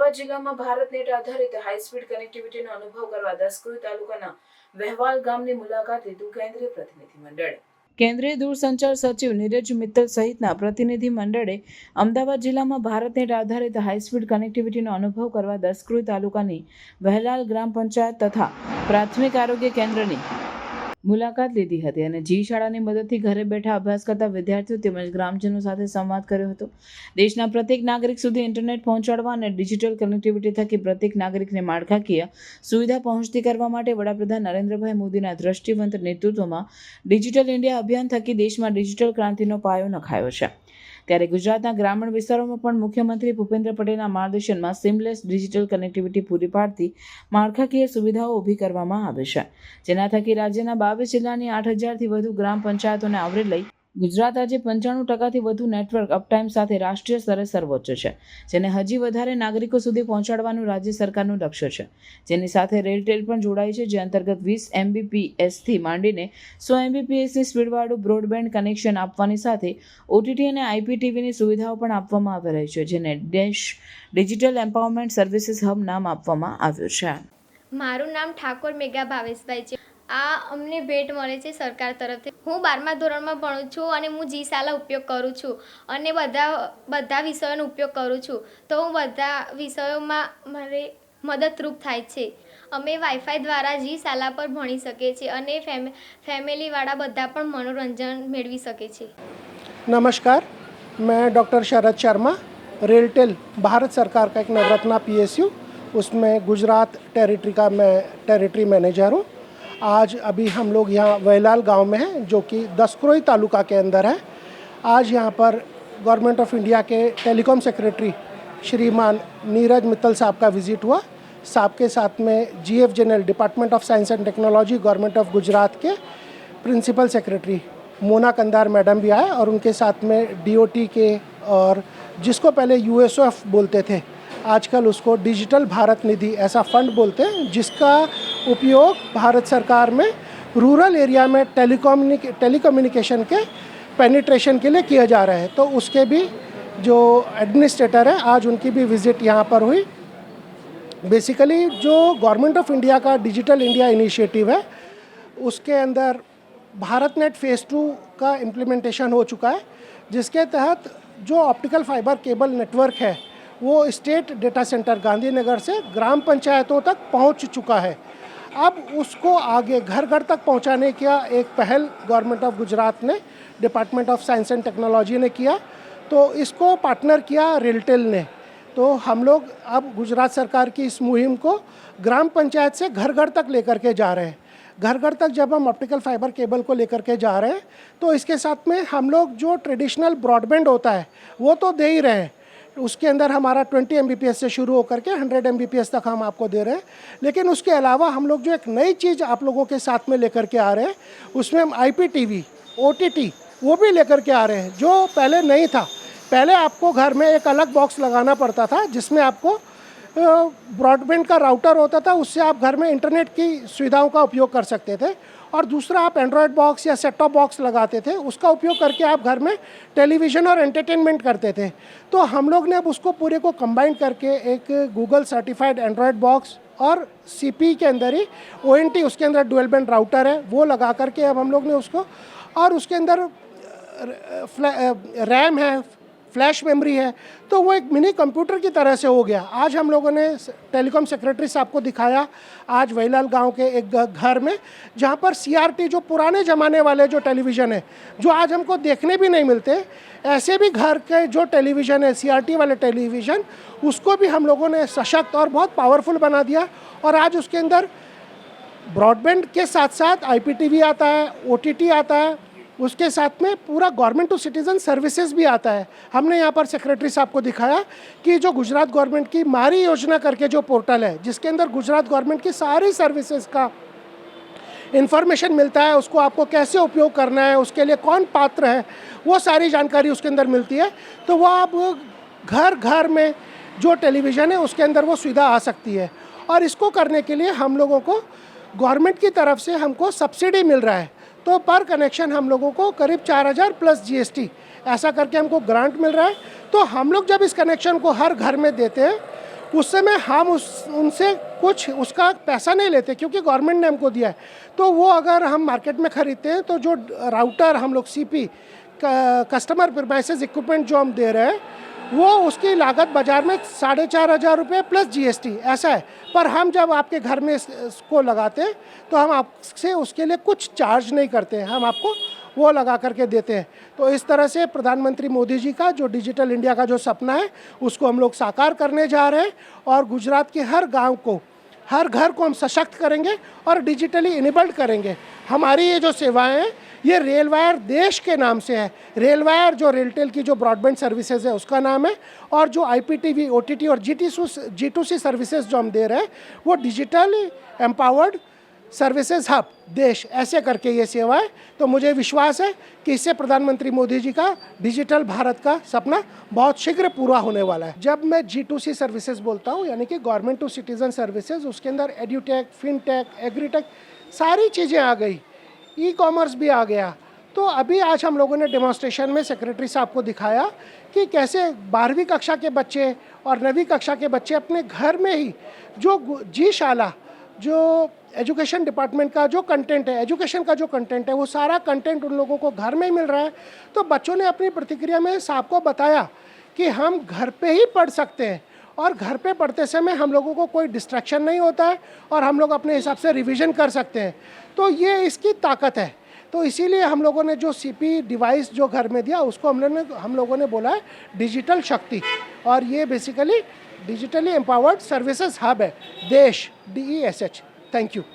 અમદાવાદ જિલ્લામાં ભારત નેટ આધારિત high speed કનેક્ટિવિટીનો અનુભવ કરવા દસક્રોઈ તાલુકાના વહેવાલ ગામની મુલાકાત લીધું કેન્દ્રીય પ્રતિનિધિમંડળે. કેન્દ્રીય દૂરસંચાર સચિવ નીરજ મિત્તલ સહિતના પ્રતિનિધિ મંડળે અમદાવાદ જિલ્લામાં ભારત નેટ આધારિત હાઈસ્પીડ કનેક્ટિવિટીનો અનુભવ કરવા દસક્રોઈ તાલુકાની વહેલાલ ગ્રામ પંચાયત તથા પ્રાથમિક આરોગ્ય કેન્દ્રની મુલાકાત લીધી હતી અને જી શાળાની મદદથી ઘરે બેઠા અભ્યાસ કરતા વિદ્યાર્થીઓ તેમજ ગ્રામજનો સાથે સંવાદ કર્યો હતો. દેશના પ્રત્યેક નાગરિક સુધી ઇન્ટરનેટ પહોંચાડવા અને ડિજિટલ કનેક્ટિવિટી થકી પ્રત્યેક નાગરિકને માળખાકીય સુવિધા પહોંચતી કરવા માટે વડાપ્રધાન નરેન્દ્રભાઈ મોદીના દ્રષ્ટિવંત નેતૃત્વમાં ડિજિટલ ઇન્ડિયા અભિયાન થકી દેશમાં ડિજિટલ ક્રાંતિનો પાયો નખાયો છે. ત્યારે ગુજરાતના ગ્રામીણ વિસ્તારોમાં પણ મુખ્યમંત્રી ભૂપેન્દ્ર પટેલના માર્ગદર્શનમાં સિમલેસ ડિજિટલ કનેક્ટિવિટી પૂરી પાડતી માળખાકીય સુવિધાઓ ઊભી કરવામાં આવે છે, જેના થકી રાજ્યના 22 જિલ્લાની 8,000થી વધુ ગ્રામ પંચાયતોને આવરી લઈ ગુજરાત આજે 95% વધુ નેટવર્ક અપટાઇમ સાથે રાષ્ટ્રીય સ્તરે સર્વોચ્ચ છે, જેને હજી વધારે નાગરિકો સુધી પહોંચાડવાનું રાજ્ય સરકારનું લક્ષ્ય છે. જેની સાથે રેલટેલ પણ જોડાઈ છે, જે અંતર્ગત 20 MBPSથી માંડીને 100 MBPSની સ્પીડવાળું બ્રોડબેન્ડ કનેક્શન આપવાની સાથે OTT અને IPTVની સુવિધાઓ પણ આપવામાં આવી રહી છે, જેને દેશ ડિજિટલ એમ્પાવરમેન્ટ સર્વિસીસ હબ નામ આપવામાં આવ્યું છે. મારું નામ ઠાકોર મેઘા ભાવેશભાઈ છે. આ અમને ભેટ મળે છે સરકાર તરફથી. હું 12મા ધોરણમાં ભણું છું અને હું જી શાળા ઉપયોગ કરું છું અને બધા વિષયોનો ઉપયોગ કરું છું, તો હું બધા વિષયોમાં મારે મદદરૂપ થાય છે. અમે વાઈફાઈ દ્વારા જી શાળા પર ભણી શકીએ છીએ અને ફેમિલીવાળા બધા પણ મનોરંજન મેળવી શકે છે. नमस्कार, मैं डॉक्टर शरद शर्मा, रेलटेल भारत सरकार का एक नवरत्ना PSU, उसमें गुजरात टेरिटरी का मैं टेरिटरी मैनेजर हूँ. आज अभी हम लोग यहाँ वहलाल गांव में हैं, जो कि दसक्रोई तालुका के अंदर है. आज यहाँ पर गवर्नमेंट ऑफ इंडिया के टेलीकॉम सेक्रेटरी श्रीमान नीरज मित्तल साहब का विज़िट हुआ. साहब के साथ में GFJNL department of science and technology government of Gujarat के principal secretary Mona Kandhar madam भी आए और उनके साथ में DOT के और जिसको पहले USOF बोलते थे, आजकल उसको डिजिटल भारत निधि ऐसा फंड बोलते हैं, जिसका उपयोग भारत सरकार में रूरल एरिया में टेलीकम्युनिकेशन के पेनिट्रेशन के लिए किया जा रहा है. तो उसके भी जो एडमिनिस्ट्रेटर है, आज उनकी भी विज़िट यहाँ पर हुई. बेसिकली जो गवर्नमेंट ऑफ इंडिया का डिजिटल इंडिया इनिशिएटिव है, उसके अंदर भारत नेट फेज़ 2 का इम्प्लीमेंटेशन हो चुका है, जिसके तहत जो ऑप्टिकल फाइबर केबल नेटवर्क है वो स्टेट डेटा सेंटर गांधीनगर से ग्राम पंचायतों तक पहुंच चुका है. अब उसको आगे घर घर तक पहुंचाने का एक पहल गवर्नमेंट ऑफ गुजरात ने department of science and technology ने किया, तो इसको पार्टनर किया रेलटेल ने. तो हम लोग अब गुजरात सरकार की इस मुहिम को ग्राम पंचायत से घर घर तक लेकर के जा रहे हैं. घर घर तक जब हम ऑप्टिकल फाइबर केबल को लेकर के जा रहे हैं, तो इसके साथ में हम लोग जो ट्रेडिशनल ब्रॉडबैंड होता है वो तो दे ही रहे हैं. उसके अंदर हमारा 20 MBPS से शुरू होकर के 100 MBPS तक हम आपको दे रहे हैं. लेकिन उसके अलावा हम लोग जो एक नई चीज़ आप लोगों के साथ में लेकर के आ रहे हैं, उसमें हम IPTV OTT वो भी लेकर के आ रहे हैं, जो पहले नहीं था. पहले आपको घर में एक अलग बॉक्स लगाना पड़ता था, जिसमें आपको ब्रॉडबैंड का राउटर होता था, उससे आप घर में इंटरनेट की सुविधाओं का उपयोग कर सकते थे. और दूसरा आप एंड्रॉयड बॉक्स या सेट टॉप बॉक्स लगाते थे, उसका उपयोग करके आप घर में टेलीविज़न और एंटरटेनमेंट करते थे. तो हम लोग ने अब उसको पूरे को कंबाइन करके एक गूगल सर्टिफाइड एंड्रॉयड बॉक्स और CP के अंदर ही ONT उसके अंदर डुअल बैंड राउटर है, वो लगा करके अब हम लोग ने उसको, और उसके अंदर रैम है, फ्लैश मेमोरी है, तो वो एक मिनी कंप्यूटर की तरह से हो गया. आज हम लोगों ने टेलीकॉम सेक्रेटरी साहब को दिखाया आज वहीलाल गांव के एक घर में, जहां पर CRT जो पुराने ज़माने वाले जो टेलीविज़न है, जो आज हमको देखने भी नहीं मिलते, ऐसे भी घर के जो टेलीविज़न है CRT वाले टेलीविज़न, उसको भी हम लोगों ने सशक्त और बहुत पावरफुल बना दिया. और आज उसके अंदर ब्रॉडबैंड के साथ साथ IPTV आता है, OTT आता है, उसके साथ में पूरा गवर्नमेंट टू सिटीज़न सर्विसेज भी आता है. हमने यहाँ पर सेक्रेटरी साहब को दिखाया कि जो गुजरात गवर्नमेंट की मारी योजना करके जो पोर्टल है, जिसके अंदर गुजरात गवर्नमेंट की सारी सर्विसेज का इन्फॉर्मेशन मिलता है, उसको आपको कैसे उपयोग करना है, उसके लिए कौन पात्र है, वो सारी जानकारी उसके अंदर मिलती है. तो वो अब घर घर में जो टेलीविज़न है उसके अंदर वो सुविधा आ सकती है. और इसको करने के लिए हम लोगों को गवर्नमेंट की तरफ से हमको सब्सिडी मिल रहा है. तो पर कनेक्शन हम लोगों को करीब 4,000 प्लस GST ऐसा करके हमको ग्रांट मिल रहा है. तो हम लोग जब इस कनेक्शन को हर घर में देते हैं, उस समय हम उनसे कुछ उसका पैसा नहीं लेते क्योंकि गवर्नमेंट ने हमको दिया है। तो वो अगर हम मार्केट में ख़रीदते हैं तो जो राउटर हम लोग CP कस्टमर प्रीमाइसेस इक्विपमेंट जो हम दे रहे हैं वो उसकी लागत बाज़ार में 4,500 रुपये प्लस GST ऐसा है। पर हम जब आपके घर में इसको लगाते हैं तो हम आपसे उसके लिए कुछ चार्ज नहीं करते हैं, हम आपको वो लगा करके देते हैं। तो इस तरह से प्रधानमंत्री मोदी जी का जो डिजिटल इंडिया का जो सपना है उसको हम लोग साकार करने जा रहे हैं और गुजरात के हर गांव को, हर घर को हम सशक्त करेंगे और डिजिटली इनेबल्ड करेंगे। हमारी ये जो सेवाएं हैं ये रेलवायर देश के नाम से है। रेलवायर जो रेलटेल की जो ब्रॉडबैंड सर्विसेज है उसका नाम है और जो IPTV, OTT और G2C सर्विसेज जो हम दे रहे हैं वो डिजिटल एम्पावर्ड सर्विसेज हब देश ऐसे करके ये सेवा है। तो मुझे विश्वास है कि इससे प्रधानमंत्री मोदी जी का डिजिटल भारत का सपना बहुत शीघ्र पूरा होने वाला है। जब मैं G2C सर्विसेज बोलता हूँ यानी कि गवर्नमेंट टू सिटीजन सर्विसेज, उसके अंदर एड्यूटेक, फिनटेक, एग्रीटेक सारी चीज़ें आ गई, ई-कॉमर्स भी आ गया। तो अभी आज हम लोगों ने डेमोन्स्ट्रेशन में सेक्रेटरी साहब को दिखाया कि कैसे 12वीं कक्षा के बच्चे और 9वीं कक्षा के बच्चे अपने घर में ही जो जी-शाला जो एजुकेशन डिपार्टमेंट का जो कंटेंट है, एजुकेशन का जो कंटेंट है वो सारा कंटेंट उन लोगों को घर में ही मिल रहा है। तो बच्चों ने अपनी प्रतिक्रिया में साहब को बताया कि हम घर पे ही पढ़ सकते हैं और घर पे पढ़ते समय हम लोगों को कोई डिस्ट्रैक्शन नहीं होता है और हम लोग अपने हिसाब से रिवीजन कर सकते हैं। तो ये इसकी ताकत है। तो इसीलिए हम लोगों ने जो CP डिवाइस जो घर में दिया उसको हम लोगों ने बोला है डिजिटल शक्ति, और ये basically digitally empowered services hub है देश, DESH। Thank you.